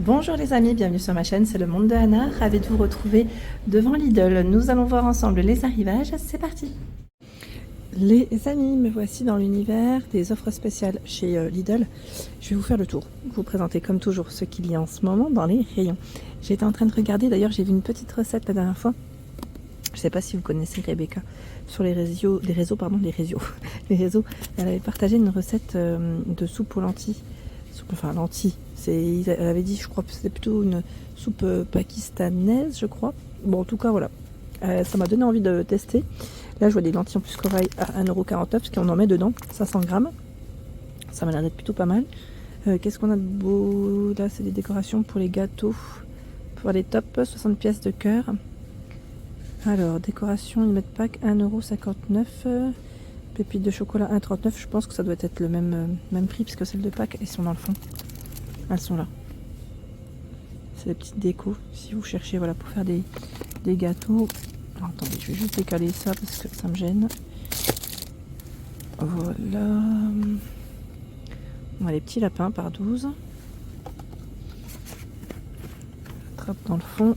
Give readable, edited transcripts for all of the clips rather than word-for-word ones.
Bonjour les amis, bienvenue sur ma chaîne, c'est le monde de Anna, ravie de vous retrouver devant Lidl. Nous allons voir ensemble les arrivages, c'est parti. Les amis, me voici dans l'univers des offres spéciales chez Lidl. Je vais vous faire le tour, vous présenter comme toujours ce qu'il y a en ce moment dans les rayons. J'étais en train de regarder, d'ailleurs j'ai vu une petite recette la dernière fois. Je ne sais pas si vous connaissez Rebecca sur les réseaux, les réseaux. Elle avait partagé une recette de soupe aux lentilles. Enfin lentilles, elle avait dit, je crois que c'était plutôt une soupe pakistanaise, je crois. Bon, en tout cas, voilà. Ça m'a donné envie de tester. Là, je vois des lentilles en plus corail à 1,49 €, parce qu'on en met dedans 500 grammes. Ça m'a l'air d'être plutôt pas mal. Qu'est-ce qu'on a de beau? Là, c'est des décorations pour les gâteaux, pour les tops, 60 pièces de cœur. Alors, décoration, ils mettent pack 1,59 €. Pépites de chocolat 1,39 €. Je pense que ça doit être le même prix, puisque celles de Pâques, elles sont dans le fond. Elles sont là. C'est des petites décos, si vous cherchez, voilà, pour faire des gâteaux. Alors, attendez, je vais juste décaler ça, parce que ça me gêne. Voilà. On a les petits lapins par 12. Trappe dans le fond.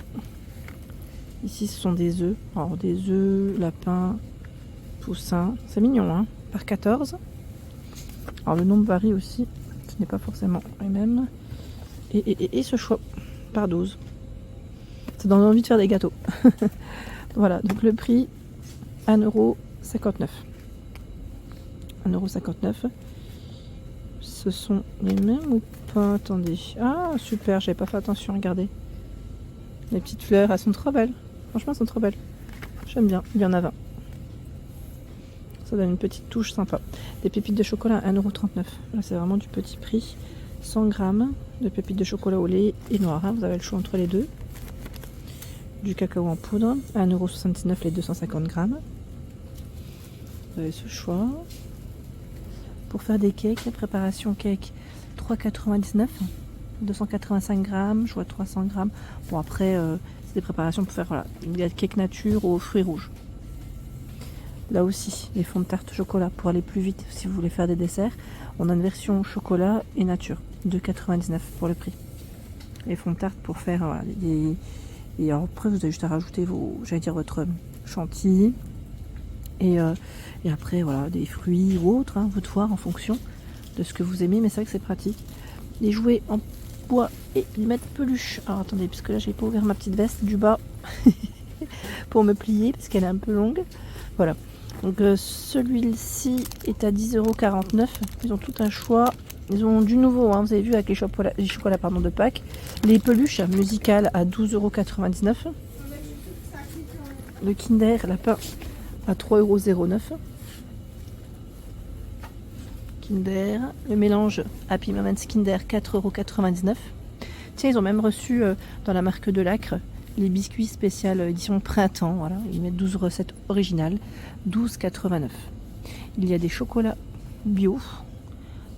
Ici, ce sont des œufs. Alors, des œufs, lapins, poussins. C'est mignon, hein, par 14. Alors, le nombre varie aussi. Ce n'est pas forcément les mêmes. Et ce choix par 12. Ça donne envie de faire des gâteaux. Voilà, donc le prix 1,59 €. 1,59 €. Ce sont les mêmes ou pas? Attendez. Ah, super, j'avais pas fait attention, regardez. Les petites fleurs, elles sont trop belles. Franchement, elles sont trop belles. J'aime bien, il y en a 20. Ça donne une petite touche sympa. Des pépites de chocolat à 1,39 €. Là, c'est vraiment du petit prix. 100 grammes de pépites de chocolat au lait et noir. Hein. Vous avez le choix entre les deux. Du cacao en poudre à 1,79 € les 250 grammes. Vous avez ce choix. Pour faire des cakes, préparation cake 3,99 €. 285 grammes, je vois 300 grammes. Bon, après, c'est des préparations pour faire voilà, une cake nature aux fruits rouges. Là aussi, les fonds de tarte chocolat pour aller plus vite si vous voulez faire des desserts. On a une version chocolat et nature, 2,99 € pour le prix. Les fonds de tarte pour faire voilà, et alors après vous avez juste à rajouter votre chantilly et après voilà des fruits ou autres, hein, votre voir en fonction de ce que vous aimez, mais c'est vrai que c'est pratique. Les jouets en bois et ils mettent peluche. Alors attendez, parce que là j'ai pas ouvert ma petite veste du bas pour me plier parce qu'elle est un peu longue. Voilà. Donc celui-ci est à 10,49 €. Ils ont tout un choix. Ils ont du nouveau, hein, vous avez vu avec les chocolats de Pâques. Les peluches musicales à 12,99 €. Le Kinder lapin à 3,09 €. Kinder. Le mélange Happy Moments Kinder 4,99 €. Tiens, ils ont même reçu dans la marque de Lacre les biscuits spécial édition printemps. Voilà, ils mettent 12 recettes originales, 12,89 €. Il y a des chocolats bio,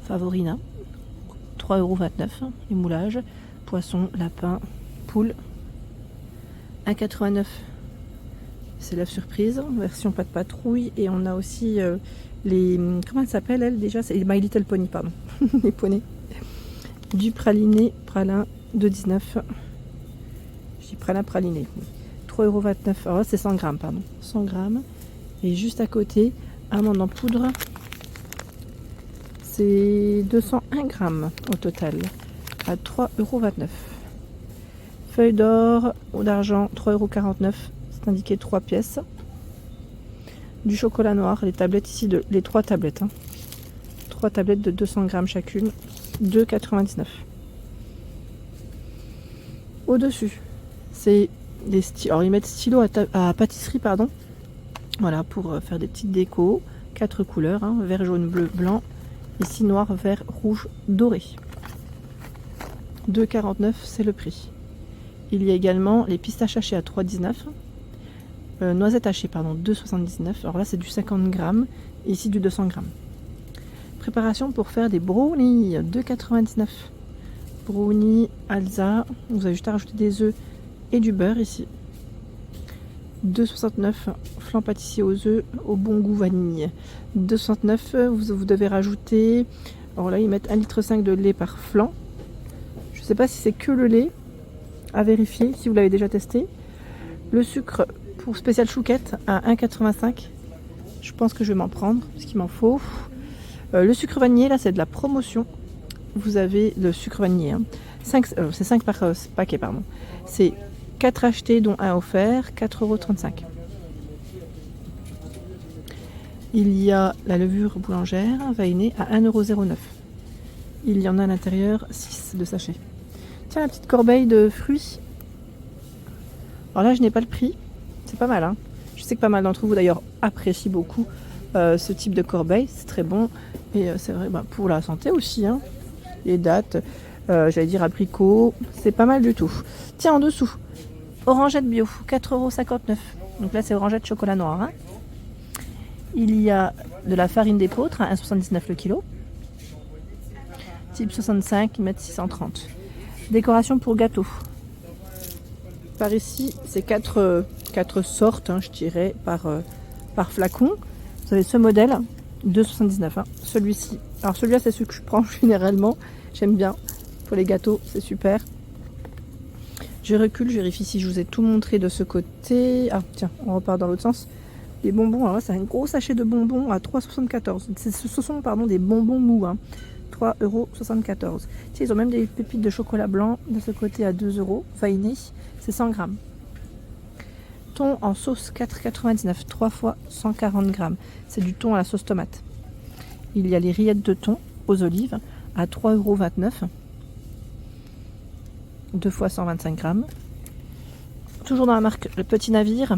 Favorina, 3,29 €. Les moulages, poisson, lapin, poule, 1,89 €. C'est l'œuf surprise, version pâte patrouille. Et on a aussi les... Comment elle s'appelle elle déjà? C'est My Little Pony, pardon. Les poneys. Du praliné, pralin, 2,19 €. Je dis pralin praliné. 3,29 €. Alors là, c'est 100 grammes, pardon. 100 grammes. Et juste à côté, amande en poudre. C'est 201 grammes au total. À 3,29 €. Feuille d'or ou d'argent, 3,49 €. C'est indiqué 3 pièces. Du chocolat noir, les tablettes ici, les 3 tablettes. Hein. 3 tablettes de 200 grammes chacune, 2,99 €. Au-dessus, c'est des stylos. Alors, ils mettent stylo à pâtisserie, pardon. Voilà, pour faire des petites décos. 4 couleurs, hein, vert, jaune, bleu, blanc. Ici, noir, vert, rouge, doré. 2,49 €, c'est le prix. Il y a également les pistaches hachées à 3,19 €. Noisettes hachées, pardon, 2,79 €. Alors là, c'est du 50 grammes. Et ici, du 200 grammes. Préparation pour faire des brownies, 2,99 €. Brownie Alza. Vous avez juste à rajouter des œufs et du beurre ici. 2,69 €. Flan pâtissier aux œufs au bon goût vanille. 2,69 €. Vous devez rajouter. Alors là, ils mettent 1,5 litre de lait par flan. Je sais pas si c'est que le lait, à vérifier si vous l'avez déjà testé. Le sucre pour spécial chouquette à 1,85. Je pense que je vais m'en prendre, parce qu'il m'en faut. Le sucre vanillé, là c'est de la promotion. Vous avez le sucre vanillé. Hein. C'est 5 par paquet, pardon. C'est 4 achetés, dont 1 offert, 4,35 €. Il y a la levure boulangère vainée à 1,09 €. Il y en a à l'intérieur 6 de sachets. Tiens, la petite corbeille de fruits. Alors là, je n'ai pas le prix. C'est pas mal. Hein. Je sais que pas mal d'entre vous, d'ailleurs, apprécient beaucoup ce type de corbeille. C'est très bon. Et c'est vrai, pour la santé aussi. Hein. Les dates, j'allais dire abricot. C'est pas mal du tout. Tiens, en dessous, orangette bio, 4,59 €. Donc là, c'est orangette chocolat noir. Hein. Il y a de la farine d'épeautre à 1,79 € le kilo. Type 65, 1,630 m. Décoration pour gâteau. Par ici, c'est 4 sortes, hein, je dirais, par flacon. Vous avez ce modèle, 2,79 €. Hein. Celui-ci. Alors celui-là, c'est celui que je prends généralement. J'aime bien. Pour les gâteaux, c'est super. Je recule, je vérifie si je vous ai tout montré de ce côté. Ah, tiens, on repart dans l'autre sens. Les bonbons, alors là, c'est un gros sachet de bonbons à 3,74 €. Ce sont des bonbons mous. Hein. 3,74 €. Tiens, ils ont même des pépites de chocolat blanc de ce côté à 2 €. Vainé, c'est 100 grammes. Thon en sauce 4,99 €. 3 fois 140 grammes. C'est du thon à la sauce tomate. Il y a les rillettes de thon aux olives à 3,29 €. 2 fois 125 grammes. Toujours dans la marque Le Petit Navire.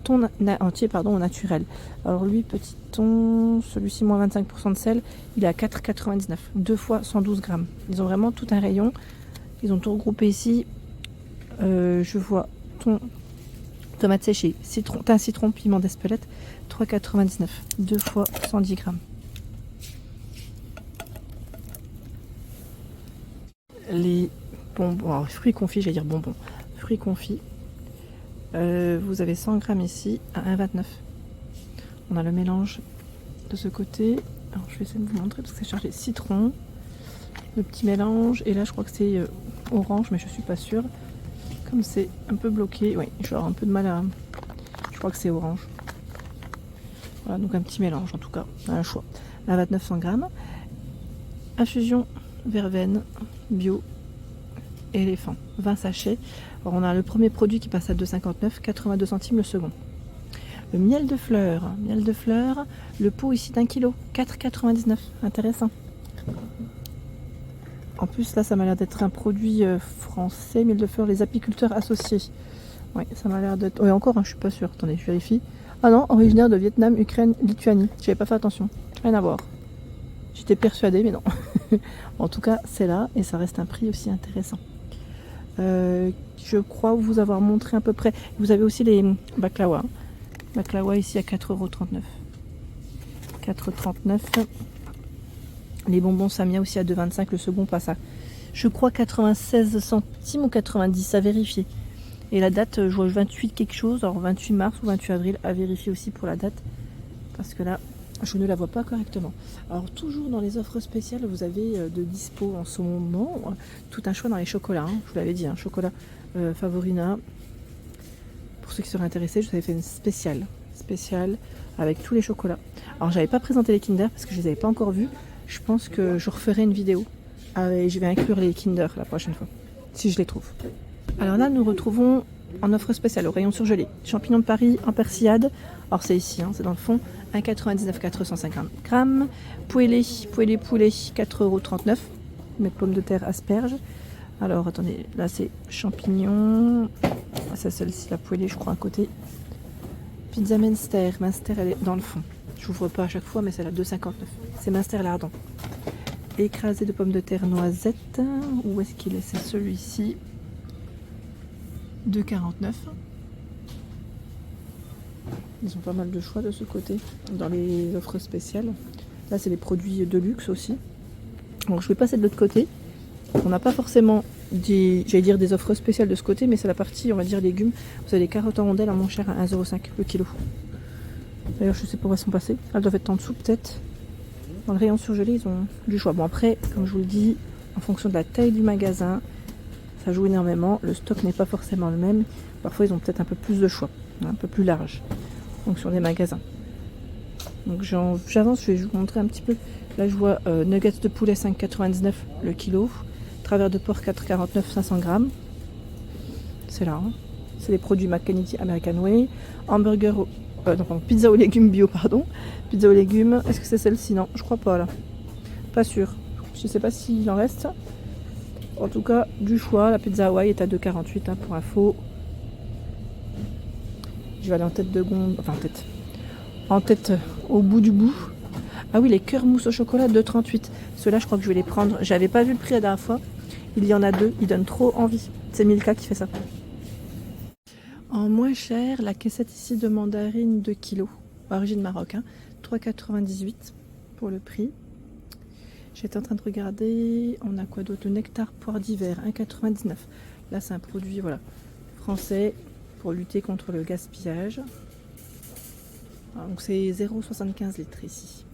Thon entier, au naturel. Alors lui, petit thon, celui-ci moins 25% de sel, il est à 4,99 €. 2 fois 112 grammes. Ils ont vraiment tout un rayon. Ils ont tout regroupé ici. Je vois thon, tomate séchée, thym citron, piment d'Espelette, 3,99 €. 2 fois 110 grammes. Les bonbons, alors fruits confits, j'allais dire bonbons. Fruits confits. Vous avez 100 grammes ici à 1,29 €. On a le mélange de ce côté. Alors je vais essayer de vous montrer parce que c'est chargé citron. Le petit mélange. Et là je crois que c'est orange, mais je suis pas sûre. Comme c'est un peu bloqué, oui, je vais avoir un peu de mal à. Je crois que c'est orange. Voilà, donc un petit mélange en tout cas, un choix. À 29 100 grammes. Infusion verveine bio éléphant, 20 sachets. Alors on a le premier produit qui passe à 2,59 €, 82 centimes le second. Le miel de fleurs, le pot ici d'1 kg, 4,99 €, intéressant. En plus là ça m'a l'air d'être un produit français, miel de fleurs, les apiculteurs associés. Oui, ça m'a l'air d'être... Oui encore, hein, je suis pas sûre, attendez, je vérifie. Ah non, originaire de Vietnam, Ukraine, Lituanie. J'avais pas fait attention, rien à voir. J'étais persuadée, mais non. En tout cas, c'est là et ça reste un prix aussi intéressant. Je crois vous avoir montré à peu près. Vous avez aussi les baklawa. Baklawa ici à 4,39 €. 4,39 €. Les bonbons Samia aussi à 2,25 €. Le second passe à, je crois, 96 centimes ou 90, à vérifier. Et la date, je vois 28 quelque chose. Alors 28 mars ou 28 avril, à vérifier aussi pour la date. Parce que là, je ne la vois pas correctement. Alors toujours dans les offres spéciales, vous avez de dispo en ce moment tout un choix dans les chocolats. Hein. Je vous l'avais dit, hein, chocolat Favorina. Pour ceux qui seraient intéressés, je vous avais fait une spéciale avec tous les chocolats. Alors j'avais pas présenté les Kinder parce que je les avais pas encore vus. Je pense que je referai une vidéo et je vais inclure les Kinder la prochaine fois, si je les trouve. Alors là, nous retrouvons en offre spéciale au rayon surgelé. Champignons de Paris en persillade. Alors c'est ici, hein, c'est dans le fond. 1,99 €, 450 grammes. Poulet, 4,39 €. Mettre pommes de terre, asperges. Alors attendez, là c'est champignons. Ah, c'est celle-ci, la poêlée, je crois, à côté. Pizza Minster. Minster, elle est dans le fond. J'ouvre pas à chaque fois, mais c'est la 2,59 €. C'est Minster lardon. Écrasé de pommes de terre noisettes. Où est-ce qu'il est? C'est celui-ci. 2,49 €. Ils ont pas mal de choix de ce côté dans les offres spéciales. Là c'est les produits de luxe aussi. Donc je vais passer de l'autre côté. On n'a pas forcément des offres spéciales de ce côté, mais c'est la partie, on va dire, légumes. Vous avez les carottes en rondelles à moins cher à 1,05 € le kilo. D'ailleurs je sais pas où elles sont passées. Elles doivent être en dessous peut-être. Dans le rayon surgelé, ils ont du choix. Bon après, comme je vous le dis, en fonction de la taille du magasin. Ça joue énormément. Le stock n'est pas forcément le même. Parfois, ils ont peut-être un peu plus de choix, un peu plus large, en fonction des magasins. Donc j'avance, je vais vous montrer un petit peu. Là, je vois nuggets de poulet 5,99 le kilo. Travers de porc 4,49 500 grammes. C'est là. Hein. C'est les produits McKennedy American Way. Hamburger, pizza aux légumes bio, pardon. Pizza aux légumes. Est-ce que c'est celle-ci? Non, je crois pas là. Pas sûr. Je sais pas s'il en reste. En tout cas, du choix. La pizza Hawaii est à 2,48 hein, pour info. Je vais aller en tête de gondole. Enfin, en tête au bout du bout. Ah oui, les cœurs mousse au chocolat 2,38. Ceux-là, je crois que je vais les prendre. J'avais pas vu le prix la dernière fois. Il y en a deux. Ils donnent trop envie. C'est Milka qui fait ça. En moins cher, la caissette ici de mandarine 2 kg. Origine Maroc. Hein, 3,98 pour le prix. J'étais en train de regarder. On a quoi d'autre? Le nectar poire d'hiver 1,99. Là, c'est un produit voilà, français pour lutter contre le gaspillage. Donc c'est 0,75 litres ici.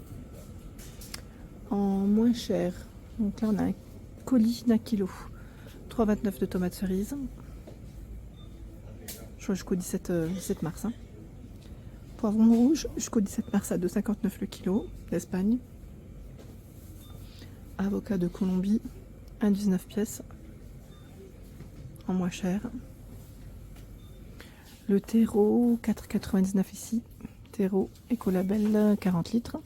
En moins cher, donc là on a un colis d'un kilo. 3,29 de tomates cerises. Je crois jusqu'au 17 mars. Hein. Poivron rouge jusqu'au 17 mars à 2,59 le kilo d'Espagne. Avocat de Colombie, 1,19 pièces. En moins cher. Le terreau, 4,99 ici. Terreau Écolabel 40 litres.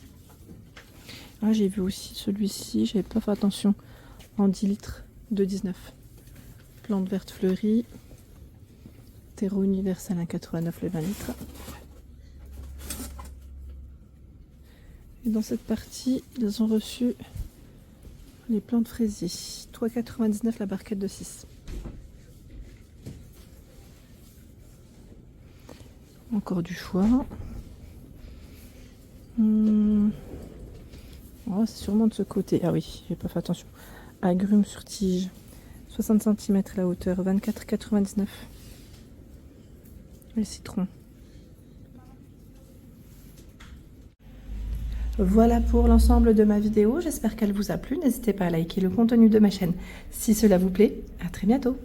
Ah, j'ai vu aussi celui-ci, j'avais pas fait attention. En 10 litres, 2,19. Plante verte fleurie. Terreau universel 1,89 les 20 litres. Et dans cette partie, ils ont reçu les plantes fraisiers. 3,99 la barquette de 6. Encore du choix. Oh, c'est sûrement de ce côté. Ah oui, j'ai pas fait attention. Agrumes sur tige. 60 cm la hauteur. 24,99. Le citron. Voilà pour l'ensemble de ma vidéo. J'espère qu'elle vous a plu. N'hésitez pas à liker le contenu de ma chaîne si cela vous plaît. À très bientôt.